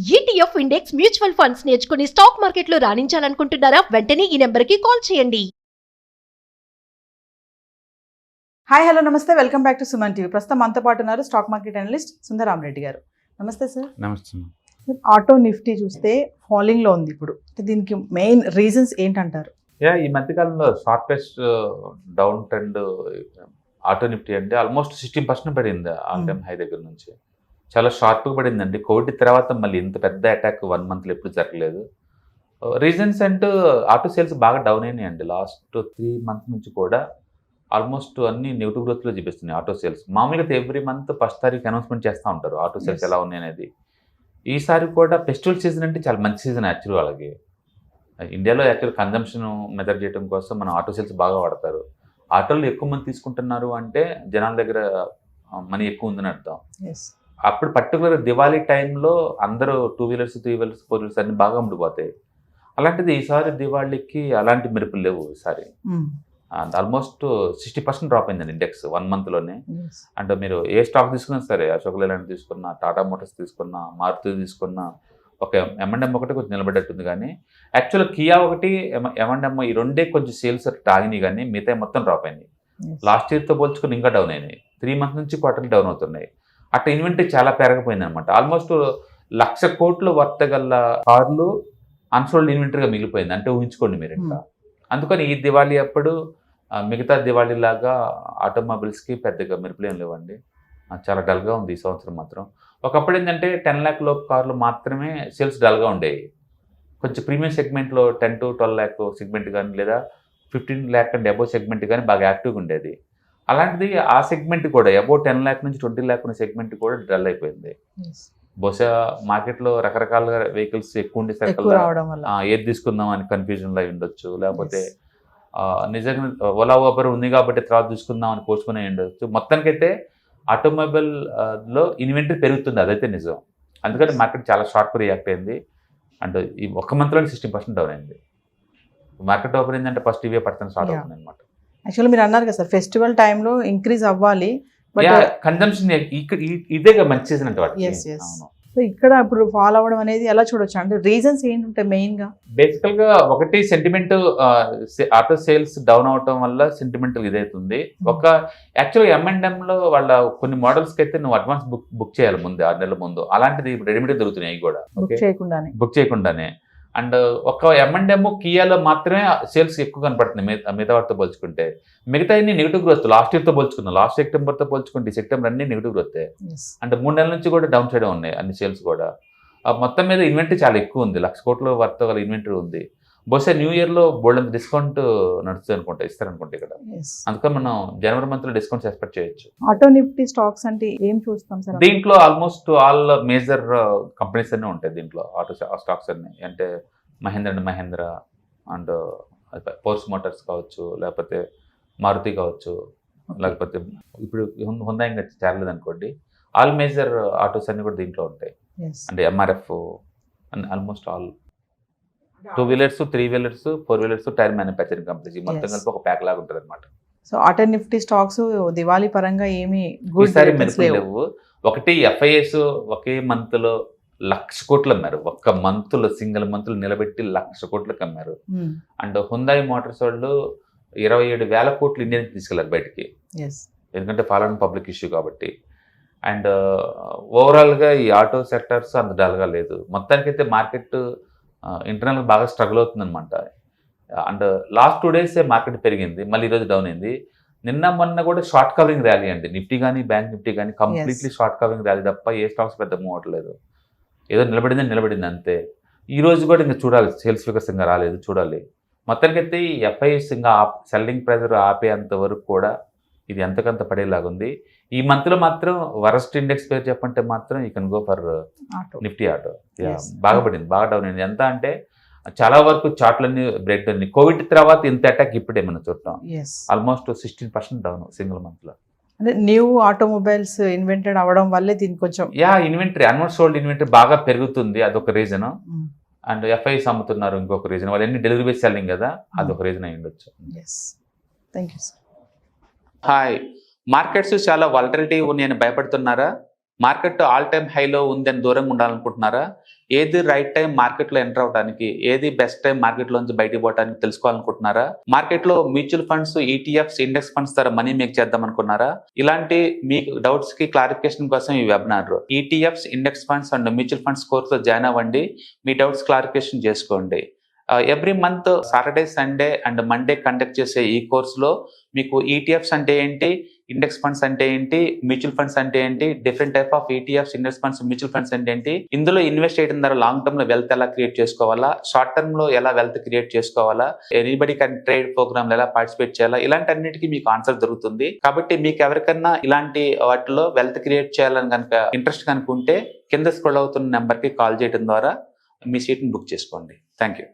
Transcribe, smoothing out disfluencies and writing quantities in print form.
ETF index mutual funds నేర్చుకుని stock మార్కెట్లో రాణించాలనుకుంటున్నారా? వెంటనే ఈ నెంబర్కి కాల్ చేయండి. హాయ్ హలో నమస్తే, welcome back to Suman TV. ప్రస్తుతం మనతో పాటు ఉన్నారు స్టాక్ మార్కెట్ అనలిస్ట్ సుందర రామ్ రెడ్డి గారు. నమస్తే సార్. నమస్తే. ఆటో నిఫ్టీ చూస్తే ఫాలింగ్ లో ఉంది ఇప్పుడు. దీనికి మెయిన్ రీజన్స్ ఏంటంటారు? ఈ మధ్యకాలంలో sharpest down trend auto Nifty అంటే ఆల్మోస్ట్ 16% పడింది ఆల్ టైమ్ హై దగ్గర నుంచి. చాలా షార్ప్గా పడిందండి. కోవిడ్ తర్వాత మళ్ళీ ఇంత పెద్ద అటాక్ 1 మంత్లో ఎప్పుడు జరగలేదు. రీజన్స్ అంటూ ఆటో సేల్స్ బాగా డౌన్ అయినాయి అండి. లాస్ట్ 3 మంత్స్ నుంచి కూడా ఆల్మోస్ట్ అన్ని నెగిటివ్ గ్రోత్లో చూపిస్తున్నాయి ఆటో సేల్స్. మామూలుగా ఎవ్రీ మంత్ 1st తారీఖు అనౌన్స్మెంట్ చేస్తూ ఉంటారు ఆటో సేల్స్ ఎలా ఉన్నాయి అనేది. ఈసారి కూడా ఫెస్టివల్ సీజన్ అంటే చాలా మంచి సీజన్ యాక్చువల్ వాళ్ళకి. ఇండియాలో యాక్చువల్ కన్జంప్షన్ మెజర్ చేయడం కోసం మనం ఆటో సేల్స్ బాగా వాడతారు. ఆటోలు ఎక్కువ మంది తీసుకుంటున్నారు అంటే జనాల దగ్గర మనీ ఎక్కువ ఉందని అర్థం. అప్పుడు పర్టికులర్ దివాళీ టైంలో అందరూ 2 వీలర్స్ 3 వీలర్స్ 4 వీలర్స్ అన్ని బాగా అమ్ముడిపోతాయి. అలాంటిది ఈసారి దివాళీకి అలాంటి మెరుపులు లేవు. ఈసారి ఆల్మోస్ట్ 60% డ్రాప్ అయిందండి ఇండెక్స్ 1 మంత్లోనే. అంటే మీరు ఏ స్టాక్ తీసుకున్నా సరే, అశోక్ లేలాండ్ తీసుకున్నా, టాటా మోటార్స్ తీసుకున్నా, మారుతి తీసుకున్నా, ఒక M&M ఒకటి కొంచెం నిలబడేట్టుంది. కానీ యాక్చువల్ కియా ఒకటి M&M ఈ రెండే కొంచెం సేల్స్ తాగినాయి, కానీ మిగతా మొత్తం డ్రాప్ అయింది. లాస్ట్ ఇయర్తో పోల్చుకుని ఇంకా డౌన్ అయినాయి. 3 మంత్స్ నుంచి క్వార్టర్లీ డౌన్ అవుతున్నాయి. అట్లా ఇన్వెంటరీ చాలా పెరగపోయింది అనమాట. ఆల్మోస్ట్ 1,00,000 కోట్లు వర్త గల కార్లు అన్సోల్డ్ ఇన్వెంటరీగా మిగిలిపోయింది. అంటే ఊహించుకోండి మీరు ఇంకా. అందుకని ఈ దివాళీ అప్పుడు మిగతా దివాళీ లాగా ఆటోమొబైల్స్కి పెద్దగా మెరుపులేం లేవండి. చాలా డల్గా ఉంది ఈ సంవత్సరం మాత్రం. ఒకప్పుడు ఏంటంటే 10 lakh లోపు కార్లు మాత్రమే సేల్స్ డల్గా ఉండేవి. కొంచెం ప్రీమియం సెగ్మెంట్లో 10 to 12 lakh సెగ్మెంట్ కానీ, లేదా 15 lakh అండ్ అబోవ్ సెగ్మెంట్ కానీ బాగా యాక్టివ్గా ఉండేది. అలాంటిది ఆ సెగ్మెంట్ కూడా అబోవ్ 10 lakh నుంచి 20 lakh ఉన్న సెగ్మెంట్ కూడా డల్ అయిపోయింది. బహుశా మార్కెట్లో రకరకాలుగా వెహికల్స్ ఎక్కువ ఉండేసరికి ఏది తీసుకుందాం అని కన్ఫ్యూజన్లో అయి ఉండొచ్చు. లేకపోతే నిజంగా ఓలా ఊబర్ ఉంది కాబట్టి తర్వాత తీసుకుందాం అని పోస్ట్పోన్ అయి ఉండొచ్చు. మొత్తానికైతే ఆటోమొబైల్లో ఇన్వెంటరీ పెరుగుతుంది, అదైతే నిజం. అందుకని మార్కెట్ చాలా షార్ట్గా రియాక్ట్ అయింది. అండ్ ఈ 1 మంత్లోనే 60% డౌన్ అయింది. మార్కెట్ ఓపెన్ అయిందంటే ఫస్ట్ ఇవే పడుతుంది స్టార్ట్ అవుతుంది అనమాట. యాక్చువల్లీ మీరు అన్నారు కదా సార్, ఫెస్టివల్ టైంలో ఇంక్రీజ్ అవ్వాలి, బట్ కన్జంప్షన్ ఇదే మంచి సీజన్ అంటే వాటికి. సో ఇక్కడ ఇప్పుడు ఫాలో అవ్వడం అనేది ఎలా చూడొచ్చు అంటే రీజన్స్ ఏంటంటాయి మెయిన్ గా? బేసికల్ గా ఒకటి సెంటిమెంట్, ఆటో సేల్స్ డౌన్ అవటం వల్ల సెంటిమెంటల్ ఇదవుతుంది. ఒక యాక్చువల్గా M&M లో వాళ్ళ కొన్ని మోడల్స్కి అయితే నువ్వు అడ్వాన్స్ బుక్ చేయాలి ముందు, 6 నెలల ముందు. అలాంటిది ఇప్పుడు రెడీమేడ్ దొరుకుతున్నాయి కూడా బుక్ చేయకుండానే. అండ్ ఒక M&M కియాలో మాత్రమే సేల్స్ ఎక్కువ కనపడుతుంది మిగతా వాటితో పోల్చుకుంటే. మిగతా అన్ని నెగిటివ్ గ్రోత్. లాస్ట్ ఇయర్తో పోల్చుకున్నాం, లాస్ట్ సెప్టెంబర్తో పోల్చుకుంటే సెప్టెంబర్ అన్ని నెగిటివ్ గ్రోత్. అంటే 3 నెలల నుంచి కూడా డౌన్ సైడ్ ఉన్నాయి అన్ని సేల్స్ కూడా. మొత్తం మీద ఇన్వెంటరీ చాలా ఎక్కువ ఉంది, 1,00,000 కోట్ల వర్త్ గల ఇన్వెంటరీ ఉంది. బహుశా న్యూ ఇయర్లో బోల్డ్ డిస్కౌంట్ నడుస్తుంది అనుకుంటా, ఇస్తారనుకుంటా ఇక్కడ. అందుకని మనం జనవరి మంత్లో డిస్కౌంట్స్ ఎక్స్పెక్ట్ చేయొచ్చు. ఆటో నిఫ్టీ స్టాక్స్ అంటే ఏం చూస్తాం సార్? దీంట్లో ఆల్మోస్ట్ ఆల్ మేజర్ కంపెనీస్ అన్నీ ఉంటాయి దీంట్లో, ఆటో స్టాక్స్ అన్నీ. అంటే మహేంద్ర అండ్ పోర్స్ మోటార్స్ కావచ్చు, లేకపోతే మారుతి కావచ్చు, లేకపోతే ఇప్పుడు హుందా ఇంకా చేరలేదు అనుకోండి. ఆల్ మేజర్ ఆటోస్ అన్ని కూడా దీంట్లో ఉంటాయి. అంటే MRF and almost all 2 wheelers 3 wheelers 4 wheelers tyre manufacturing companies మొత్తం కలిపి ఒక ప్యాక్ లాగా ఉంటుంది అనమాట. So auto Nifty stocks Diwali పరంగా ఏమి లేవు. ఒకటి FIS ఒకే మంత్లో 1,00,000 కోట్లు అమ్మారు. ఒక్క మంత్లో, సింగిల్ మంత్లో నిలబెట్టి 1,00,000 కోట్లకు అమ్మారు. అండ్ హుందాయ్ మోటార్స్ వాళ్ళు 27,000 కోట్లు ఇండియన్ తీసుకెళ్ళారు బయటికి, ఎందుకంటే ఫాలోయింగ్ పబ్లిక్ ఇష్యూ కాబట్టి. అండ్ ఓవరాల్గా ఈ ఆటో సెక్టర్స్ అంత డల్గా లేదు. మొత్తానికైతే మార్కెట్ ఇంటర్నల్గా బాగా స్ట్రగుల్ అవుతుందన్నమాట. అండ్ లాస్ట్ 2 days మార్కెట్ పెరిగింది, మళ్ళీ ఈరోజు డౌన్ అయింది. నిన్న మొన్న కూడా షార్ట్ కవరింగ్ ర్యాలీ అండి. నిఫ్టీ కానీ బ్యాంక్ నిఫ్టీ కానీ కంప్లీట్లీ షార్ట్ కవరింగ్ ర్యాలీ తప్ప ఏ స్టాక్స్ పెద్ద మూవ్ అవ్వట్లేదు. ఏదో నిలబడింది అంతే. ఈ రోజు కూడా ఇంకా చూడాలి, సేల్స్ ఫిగర్స్ ఇంకా రాలేదు, చూడాలి. మొత్తానికైతే ఈ FIS ఇంకా సెల్లింగ్ ప్రెజర్ ఆపేంత వరకు కూడా ఇది ఎంతకంత పడేలాగుంది. ఈ మంత్లో మాత్రం వరస్ట్ ఇండెక్స్ పేరు చెప్పంటే మాత్రం you can go for Nifty auto. బాగా పడింది, బాగా డౌన్ అయింది. ఎంత అంటే చాలా వరకు చార్ట్లన్నీ బ్రేక్ డౌన్. కోవిడ్ తర్వాత ఇంత అటాక్ ఇప్పుడే మనం చూడటం. ఆల్మోస్ట్ 16% డౌన్ సింగిల్ మంత్లో. అంటే న్యూ ఆటోమొబైల్స్ ఇన్వెంటెడ్ అవ్వడం వల్లే దీనికి కొంచెం ఇన్వెంటరీ అన్సోల్డ్ ఇన్వెంటరీ బాగా పెరుగుతుంది, అదొక రీజన్. అండ్ FIS అమ్ముతున్నారు ఇంకొక రీజన్. వాళ్ళు ఎన్ని డెలివరీ బేస్ సెల్లింగ్ కదా, అదొక రీజన్ అయి ఉండొచ్చు. Thank you sir. Hi. Markets చాలా వాలటిలిటీ ఉన్నాయని భయపడుతున్నారా? మార్కెట్ ఆల్ టైమ్ హైలో ఉందని దూరంగా ఉండాలనుకుంటున్నారా? ఏది రైట్ టైం మార్కెట్లో ఎంటర్ అవడానికి, ఏది బెస్ట్ టైం మార్కెట్లో నుంచి బయటకు పోవడానికి తెలుసుకోవాలనుకుంటున్నారా? మార్కెట్లో mutual funds, ETFs, index funds ద్వారా మనీ మేక్ చేద్దాం అనుకున్నారా? ఇలాంటి మీ డౌట్స్ కి క్లారిఫికేషన్ కోసం ఈ webinar. ETFs, index funds and mutual funds కోర్సులో జాయిన్ అవ్వండి. మీ డౌట్స్ క్లారిఫికేషన్ చేసుకోండి. Every month Saturday, Sunday and Monday conduct చేసే ఈ కోర్సులో మీకు ఈటీఎఫ్స్ అంటే ఏంటి, ఇండెక్స్ ఫండ్స్ అంటే ఏంటి, మ్యూచువల్ ఫండ్స్ అంటే ఏంటి, different type of ETFs, index funds, mutual funds అంటే ఏంటి, ఇందులో ఇన్వెస్ట్ చేయడం ద్వారా లాంగ్ టర్మ్ లో వెల్త్ ఎలా క్రియేట్ చేసుకోవాలా, షార్ట్ టర్మ్ లో ఎలా వెల్త్ క్రియేట్ చేసుకోవాలా, ఎనీబడి కెన్ ట్రేడ్ ప్రోగ్రామ్ ఎలా పార్టిసిపేట్ చేయాలా, ఇలాంటి అన్నిటికీ మీకు ఆన్సర్ దొరుకుతుంది. కాబట్టి మీకు ఎవరికన్నా ఇలాంటి వాటిలో వెల్త్ క్రియేట్ చేయాలని కనుక ఇంట్రెస్ట్ కనుక ఉంటే కింద స్క్రోల్ అవుతున్న నెంబర్ కి కాల్ చేయడం ద్వారా మీ సీట్ని బుక్ చేసుకోండి. Thank you.